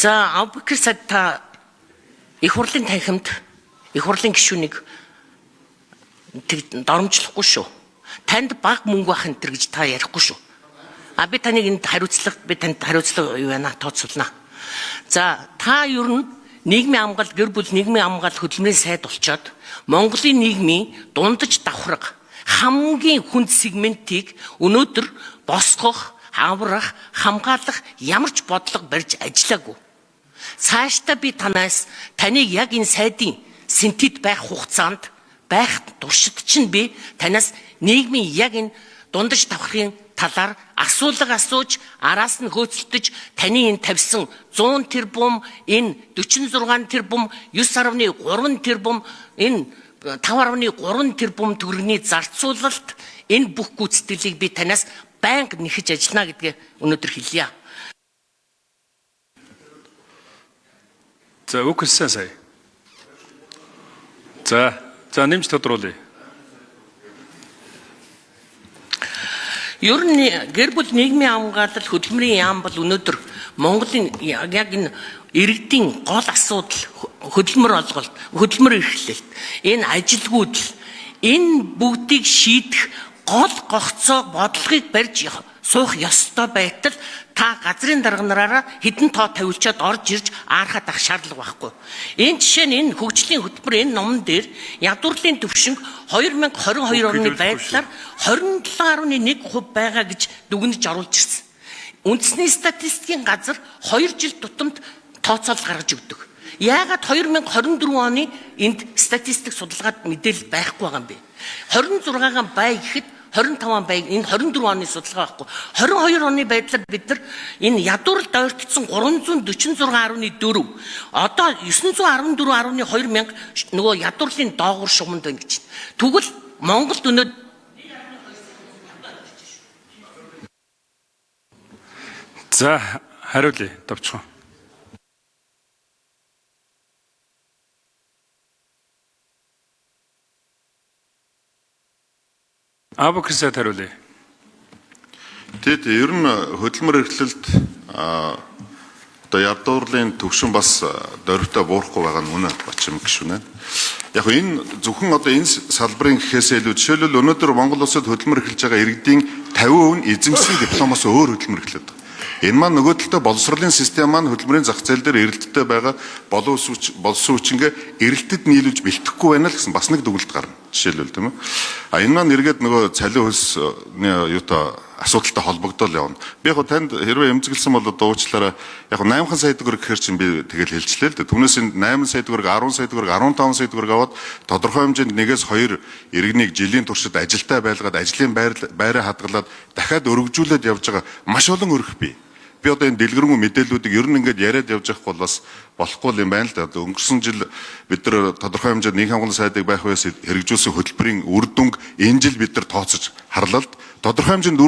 За Абубакр Саид та их хурлын танхимд их хурлын гишүүнийг доромжлохгүй шүү. Танд баг мөнгө байх энэ гэж та ярихгүй шүү. Би таныг энд танд хариуцлага юу байна тооцоолно. За та ер нь нийгмийн хамгаалал гэр бүл нийгмийн хамгаалал хөдөлмөрийн сайд болчоод Монголын нийгмийн дундаж давхраг хамгийн хүнд сегментийг өнөөдөр босгох, аврах, хамгаалах ямар ч бодлого барьж ажиллаагүй. Цаашдаа би танаас таныг яг энэ сайдын синтет байх хугацаанд байх туршид чинь би танаас нийгмийн яг энэ дундаж давхрын талаар асуулга асууж араас нь хөөцөлдөж таны энэ тавьсан 100 тэрбум энэ 46 тэрбум 9.3 тэрбум энэ 5.3 тэрбум төгрөгийн зарцуулалт энэ бүх гүйцэтгэлийг би танаас байнга нэхэж ажиллана гэдгээ өнөөдөр хэлье. За үгүйсэн сая. За нэмж тодруулъя. Ер нь гэр бүл нийгмийн хамгаалал хөдөлмөрийн яам бол өнөөдөр Монголын яг энэ иргэдийн гол асуудал хөдөлмөр олголт, хөдөлмөр эрхлэлт, энэ ажилгүйд энэ бүгдийг шийдэх гол гогцоо бодлогыг барьж суух ёстой байтал та газрын дарганараараа хэдэн тоо тавьулчаад орж ирж аархаад ах шаардлага байхгүй. Энэ жишээ нь энэ хөгжлийн хөтөлбөр энэ номон дээр ядуурлын төвшинг 2022 оны байдлаар 27.1% байгаа гэж дүгнэж оруулж ирсэн. Үндэсний статистикийн газар 2 жил тутамд тооцоол гаргаж өгдөг. Яагаад 2024 оны энд статистик судалгаад мэдээлэл байхгүй байгаа юм бэ? 26-гаан бай гэхэд 25 бай энэ 24 оны судалгаа байхгүй. 22 оны байдлаар бид нар энэ ядуурл дойртсон 346.4 одоо 914.2 мянга нөгөө ядуурлын доогуур шугамд байна гэж. Тэгвэл Монголд өнөөдөр За хариулъя давчхан. Абубакр Саид хариулъя. Тэгэд ер нь хөдөлмөр эрхлэлд одоо ядуурлын төвшин бас дөрвтэй буурахгүй байгаа нь үнэ бачим гişүнэ. Яг энэ зөвхөн одоо энэ салбарын гэхээс илүү жишээлбэл өнөөдөр Монгол улсад хөдөлмөр эрхэлж байгаа иргэдийн 50% нь эзэмшлийн дипломоос өөр хөдөлмөр эрхлэдэг. Энэ маань нөгөө талдаа боловсролын систем маань хөдөлмөрийн зах зээл дээр эрэлттэй байгаа болсон хүчингээ эрэлтэд нийлүүлж бэлтгэхгүй байна л гэсэн бас нэг дүгнэлт гарна. Жишээлбэл тийм үү. Энэ маань эргээд нөгөө цалин хөлсний юутай асуудалтай холбогдол явна. Би яг танд хэрвээ эмзэглсэн бол одоо уучлаарай. Яг 8 сая төгрөг гэхэр чинь би тэгэл хэлжлээ л дээ. Түүнээс энэ 8 сая төгрөг, 10 сая төгрөг, 15 сая төгрөг аваад тодорхой хэмжээнд нэгээс 2 иргэнийг жилийн туршид ажилтаа байлгаад ажлын байраа хадгалаад дахиад өргөжүүлээд явж байгаа маш олон өрх бий. Би одоо энэ дэлгэрэнгүй мэдээллүүдийг ер нь ингээд яриад явж явах бол бас болохгүй юм байна л да. Өнгөрсөн жил бид нар тодорхой хэмжээнд нийгэм хангалтын сайдыг байх байс хэрэгжүүлсэн хөтөлбөрийн үр дүнг энэ жил бид нар тооцож харлаа л тодорхой хэмжээнд